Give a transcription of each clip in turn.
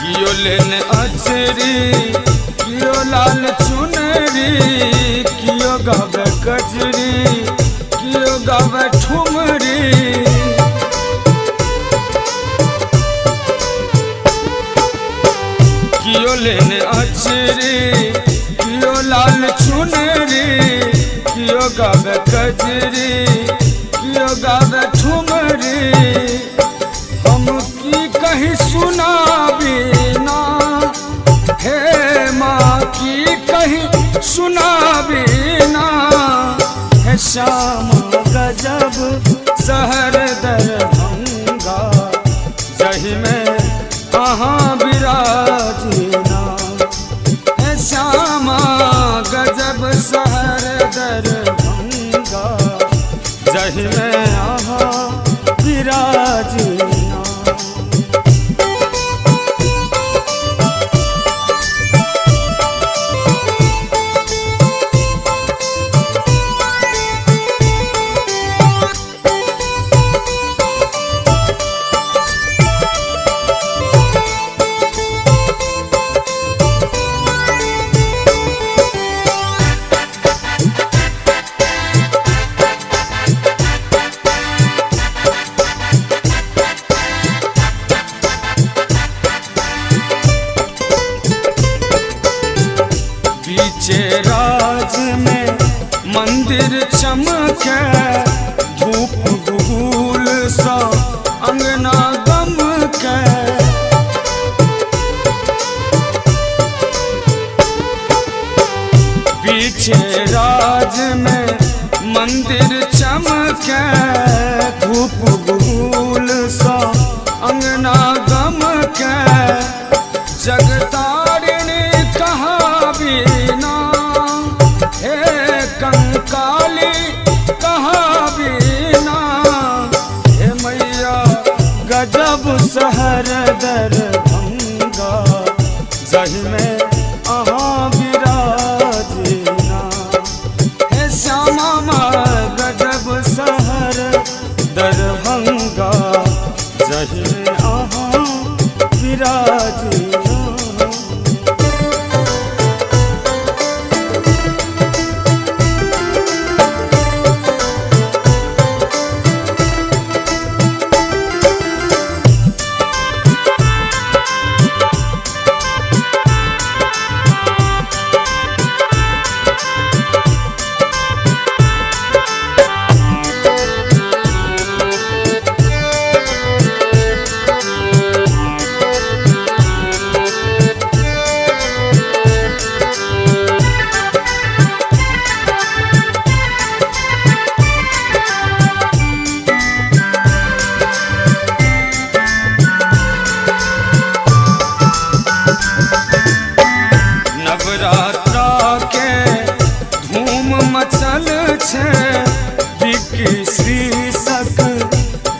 कियो लेने अचरी कियो लाल चुनरी, कियो गावे कजरी कियो गावे ठुमरी। कियो लेने अचरी कियो लाल चुनरी, कियो गावे कजरी कियो गावे ठुमरी। हम की कहीं सुना बिना हे माँ की कहीं सुना बिना, है श्यामा गजब शहर दरभंगा, जही में अहाँ विराजना। है श्यामा गजब शहर दरभंगा, जही में अहाँ विराजना। बीचे राज में मंदिर चमके, धूप गुगुल सा अंगना गमके। बीचे राज में मंदिर चमके, धूप गुगुल सा अंगना गमके। जगतारिणी कहा बिना हे कंकाली कहा बिना, हे मैया गजब शहर दरभंगा, जही में अहाँ विराजना। हे श्यामा माँ गजब शहर दरभंगा, जही में अहाँ विराजना। नवरात्रा के धूम मचल छे, बिक्की शीर्षक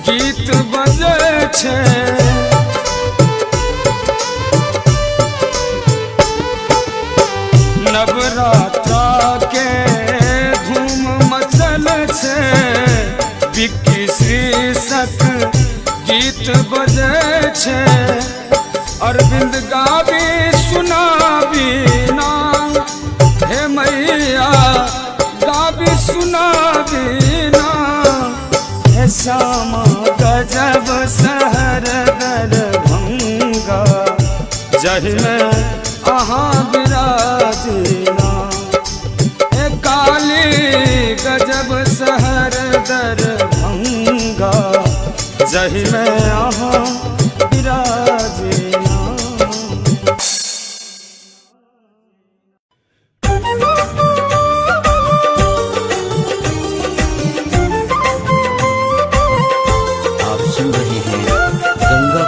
गीत बजे छे। नवरात्रा के धूम मचल छे, बिक्की शीर्षक गीत बजे छे। अरविंद गावी सुना बिना हे मैया गावी सुना बिना, हे श्यामा गजब शहर दरभंगा, जही में अहाँ विराजना। हे काली गजब शहर दरभंगा, जही में अहाँ विराजना।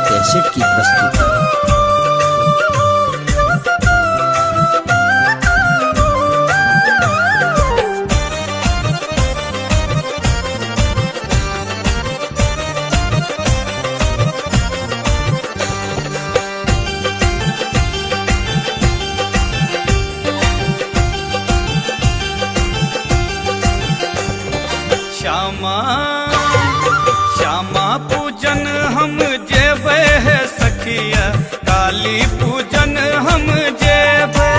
कैसेट की प्रस्तुति। श्यामा श्यामा पूजन हम जेबे है सखिया काली पूजन हम जेबे।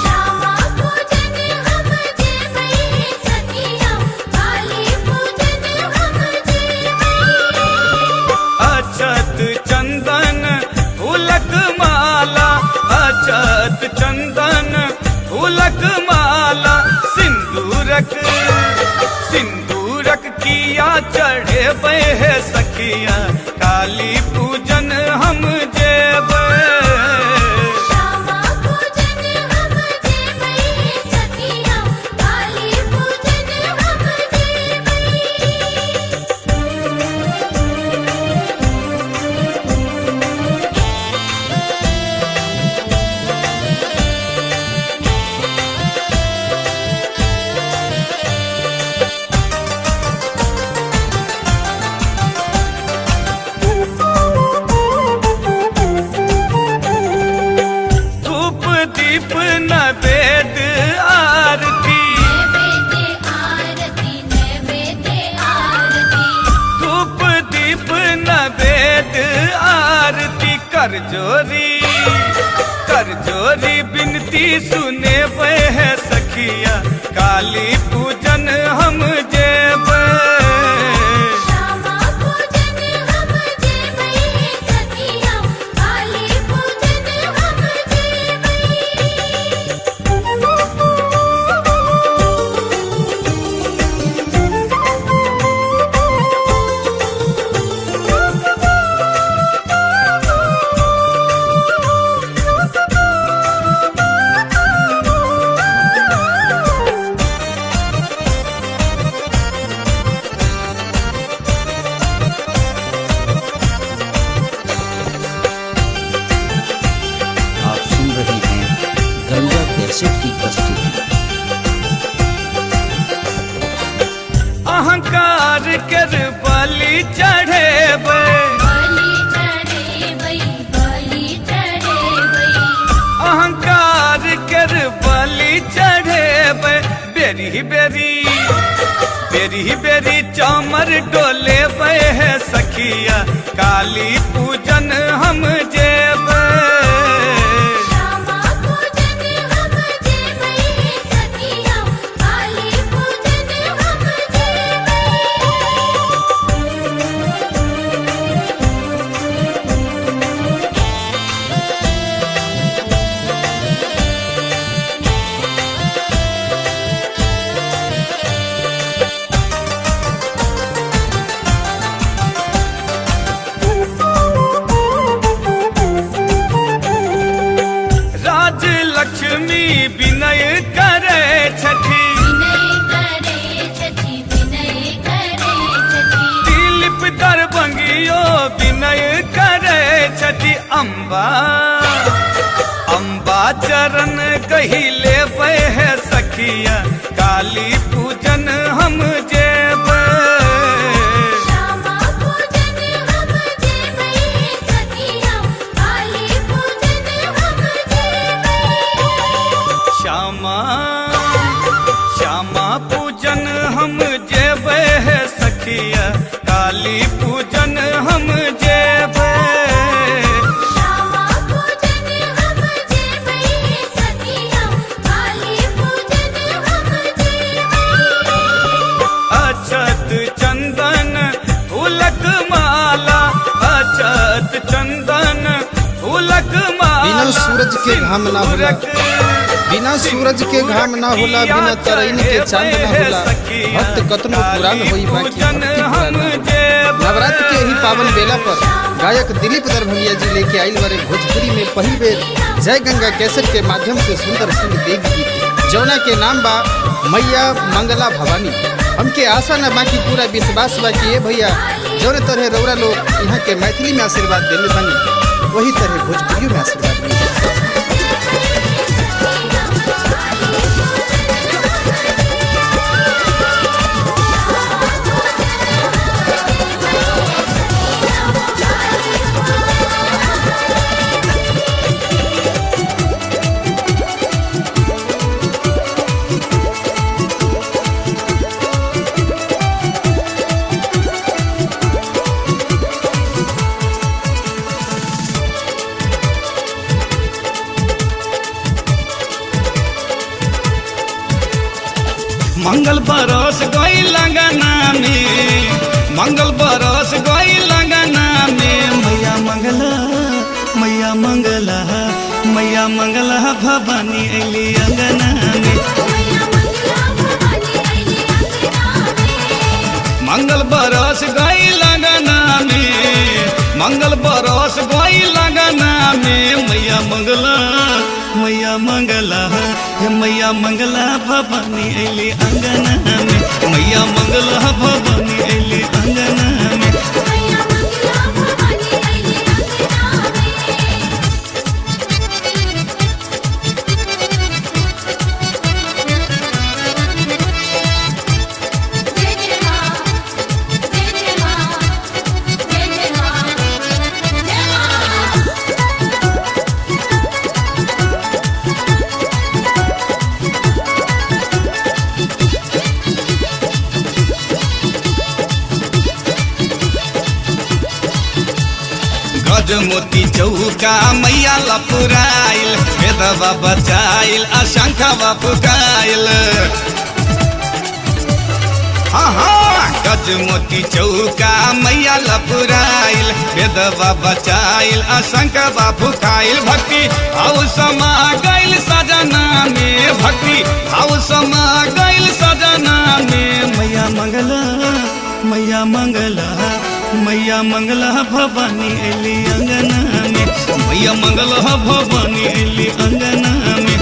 श्यामा पूजन हम जेबै सखिया काली पूजन हम जेबै। अक्षत चंदन फूलक माला, अक्षत चंदन फूलक माला, सिंदूरक किया चढ़ेबै है सखिया काली पूजन हम जेबै। श्यामा पूजन हम जेबै सखिया काली पूजन हम धूप दीप नैवेद्य आरती, नैवेद्य आरती धूप दीप नैवेद्य आरती, कर जोरी बिनती सुने है सखिया काली पूजन हम जेबै। श्यामा पूजन हम जेबै सखिया काली पूजन हम आप सुन रहे हैं गंगा कैसेट की प्रस्तुति। अहंकार कर बलि चढ़ेबै, बलि चढ़ेबै अहंकार कर बलि चढ़ेबै, बेरी बेरी चामर डोलेबै है सखिया काली पूजन हम जेबै। श्यामा पूजन हम जेबै सखिया काली पूजन हम राज लक्ष्मी विनय करे छठी, विनय करे छठी दिलीप दरभंगियो विनय करे छठी, अम्बा चरण कहिले है सखिया काली पूजन हम जेबै। श्यामा पूजन हम जेबै सखिया काली पूजन हम श्यामा पूजन हम जेबै है सखिया काली पूजन हम जेबै। श्यामा पूजन हम जेबै सखिया काली पूजन हम अक्षत चंदन फूलक माला, अक्षत चंदन फूलक माला, बिना सूरज के घाम ना होला, बिना सूरज के घाम ना होला, बिना तरैन के चांद ना होला। भक्त कतनो पुरान होई बाकी भक्ति पुरान ना। नवरात्र के ही पावन बेला पर गायक दिलीप दरभंगिया जी लेके आइल बारे भोजपुरी में पहिल बेर जय गंगा कैसेट के माध्यम से सुंदर सुंदर देवी गीत, जौना के नाम बा मैया मंगला भवानी। हमके आशा न बाकी पूरा विश्वास बा कि ये भैया जौन तरह रौरा लोग यहाँ के मैथिली में आशीर्वाद देले बानी, वही तरह भोजपुरी में आशीर्वाद मिली। मंगल बरस गई लगना में, मंगल बरस गई लगना में। मैया मंगला, मैया मंगला, मैया मंगला भवानी अली अंगना में। मंगल बरस गई लगना में, मंगल बरस गई लगना में। मैया मंगला, मैया मंगला, मैया मंगला भवानी अली अंगना में। मैया मंगला भवानी अली अंगना में। गज मोती चौका मैया लपुराइल, वेदवा बचाइल अशंखवा फुकाइल। हाँ हाँ, गज मोती चौका मैया लपुराइल, वेदवा बचाइल अशंखवा फुकाइल। भक्ति भाव समा गइल सजना में, भक्ति भाव समा गइल सजना में। मैया मंगला, मैया मंगला, मैया मंगला भवानी अली अंगना में। मैया मंगला भवानी अली अंगना में।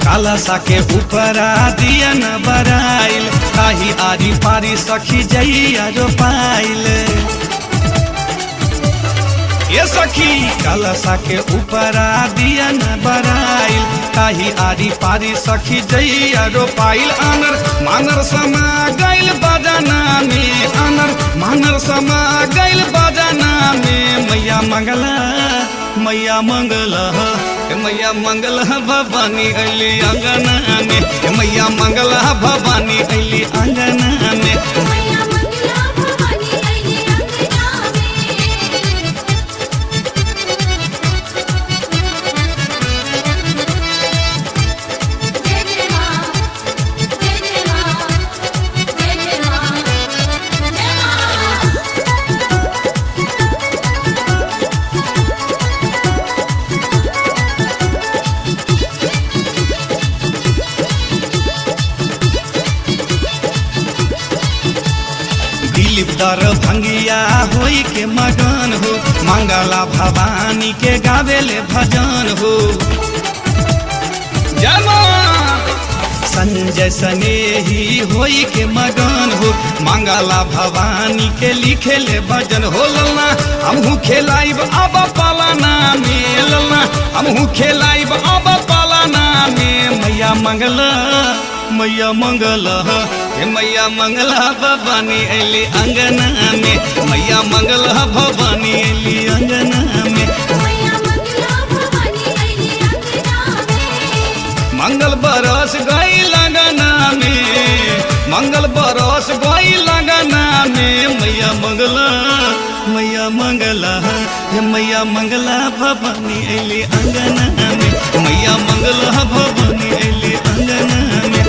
काला के ऊपरा दिया न बराइल, काही आरी पारी सखी जइया जो पाइल। ये सखी काला के ऊपरा दिया न बराइल, काही आरी पारी सखी जइया जो पाइल। आनर मानर समा गइल बजना में, आनर मानर समा गइल बजना में। मैया मंगला, मैया मंगला, मैया मंगला भवानी अली अंगना में। मैया मंगला भवानी अली अंगना में। दर भंगिया होई के मगन हो, मंगला भवानी के गावेले भजन हो। जमा संजय स्नेही होई के मगन हो, मंगला भवानी के लिखेले भजन हो। ललना हमहू खेलाइब अब पालाना में, ललना हमहू खेलाइब अब पालाना में। मैया मंगला, मैया मंगला, मैया मंगला भवानी अली अंगना में। मैया मंगला भवानी अली अंगना में। मंगल बरस गई लगना में, मंगल बरस गई लगना में। मैया मंगला, मैया मंगला, मैया मंगला भवानी अली अंगना में। मैया मंगला भवानी अली अंगना में।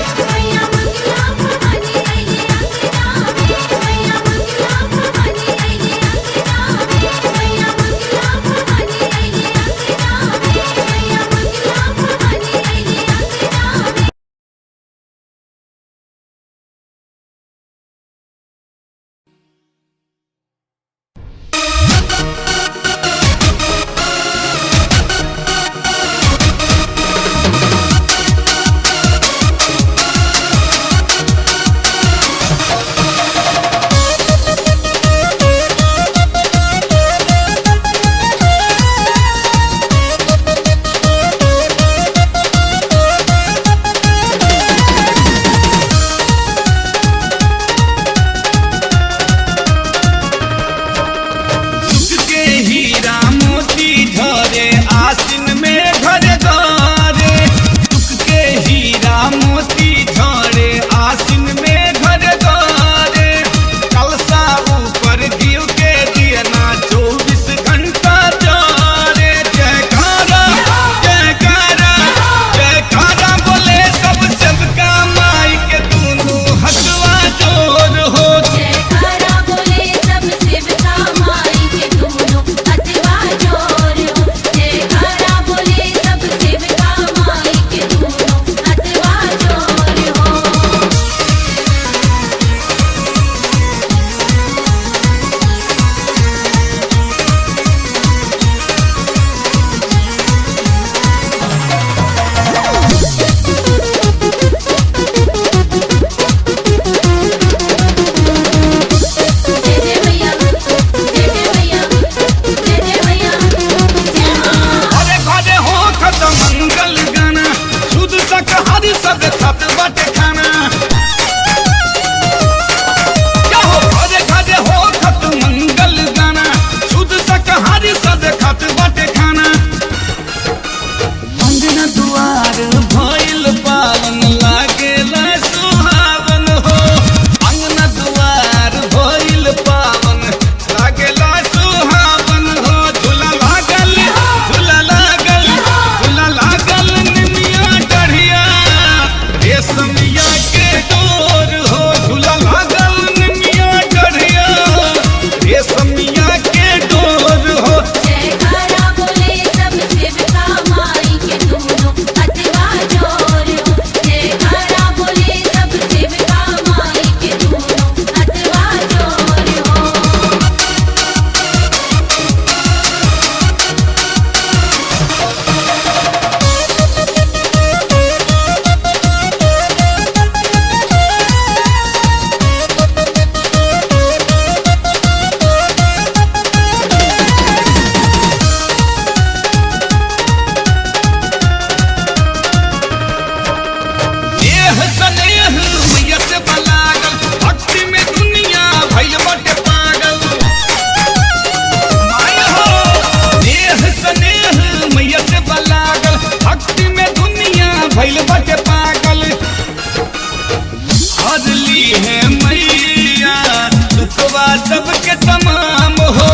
सबके तमाम हो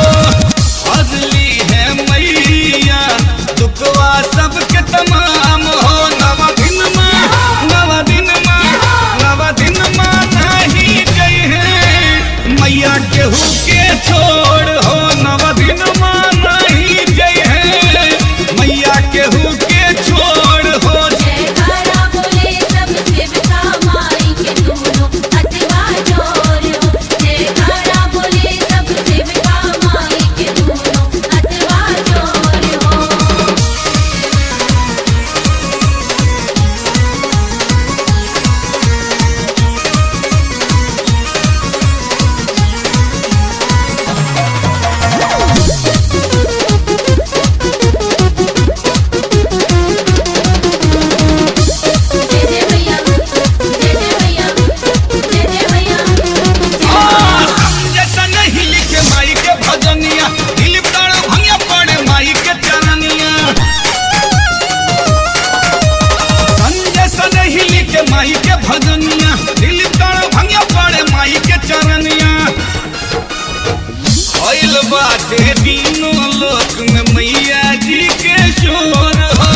हजली है मैया दुखवा सबके तमाम हो नवा दिन माँ नहीं गई है मैया केहू के छोड़ हो नवा दिन माँ नहीं गई है मैया केहू के छोड़ हो जयकारा बोले सब सेवका माई के दोनों हथवा जोड़ो जयकारा बोले सब सेवका माई के दोनों हथवा जोड़ो जय जय भैया जय जय भैया जय जय भैया जैसा नहीं लिखे माई के भजनिया दिल प्राण भंगिया पड़े माई के चरनिया जैसा नहीं लिखे माई के भजनिया दिल प्राण भंगिया पड़े माई के चरनिया आइल बाटे तीनों लोक में मैया जी के शोर हो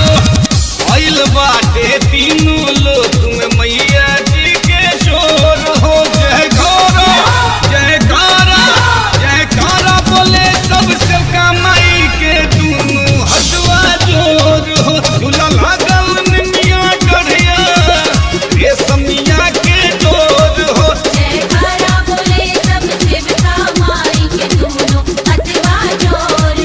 आइल बाटे तीनों लोक में मैया जी के शोर हो जयकारा बोले सब सेवका माई के दोनों हथवा जोर हो झूला लागल निमिया गढ़िया रेशमिया के डोर हो जयकारा बोले सब सेवका माई के दोनों हथवा जोड़ो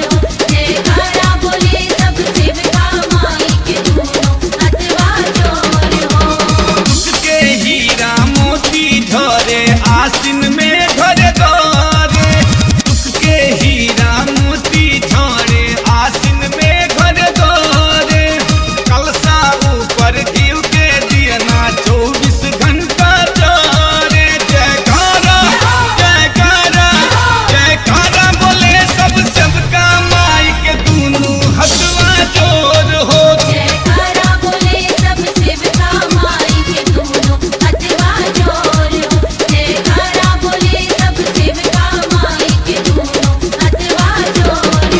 जयकारा बोले सब सेवका माई के दोनों हथवा जोड़ो के हीरा मोती झरे आसिन में घरे दरे दुख के हीरा मोती झरे आसिन में घरे दरे कलसा ऊपर घीव के दियना 24 घंटा जरे जयकारा बोले सब सबका माई के दोनों हथवा जोर हो जयकारा बोले सब सेवका माई के दोनों हथवा जोड़ो जयकारा बोले सब सेवका माई के दोनों हथवा जोड़ो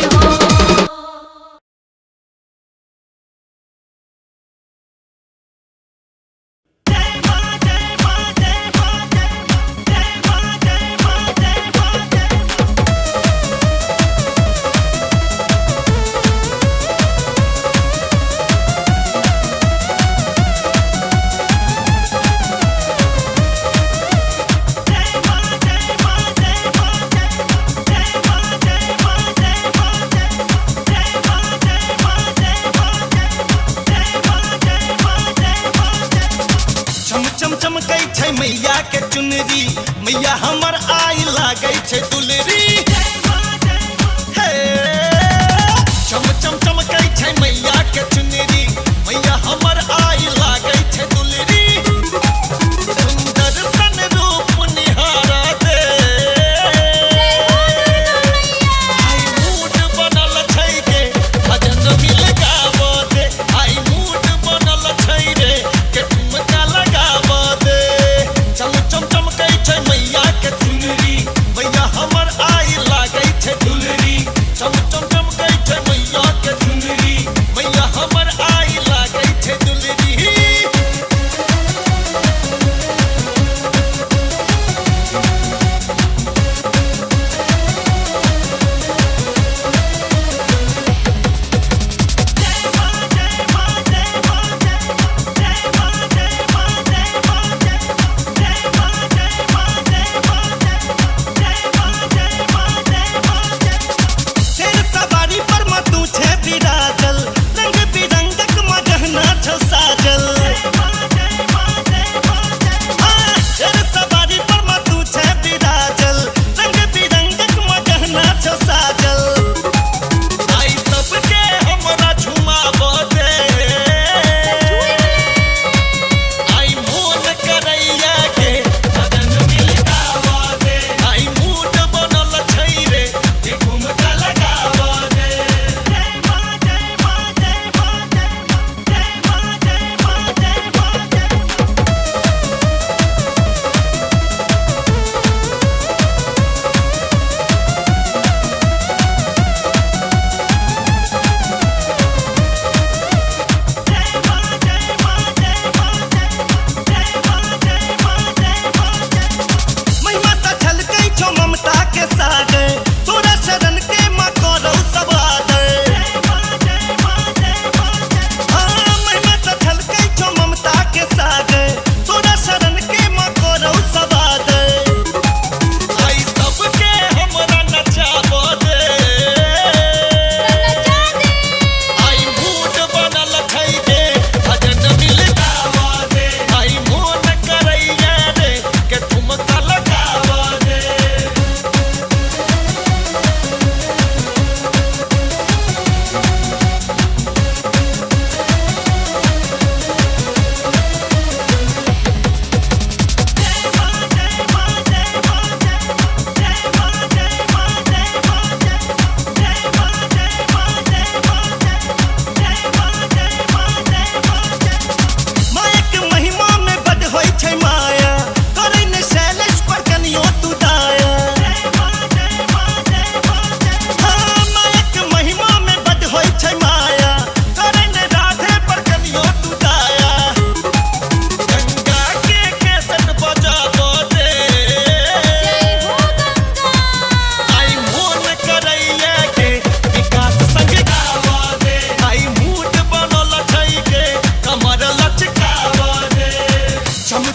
चम चम चमकै छै मैया के चुनरी मैया हमर आई लागै छै दुलरी हे चम चम चमकै छै मैया के चुनरी मैया हमर आई लागै छै दुलरी सुंदर सन रूप निहारा दे आई मूड बनल छै के भजन मिल गावो दे आई मूड बनल छै रे के ठुमका लगावो दे चम चम चमकै छै मैया के चुनरी मैया हमर आई लागै छै दुलरी चम चम चमकै छै मैया के चुनरी मैया हमर आई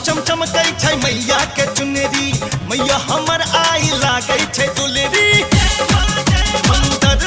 चम चमकै छै मैया के चुनरी मैया हमर आई लागै छै दुलरी मंदर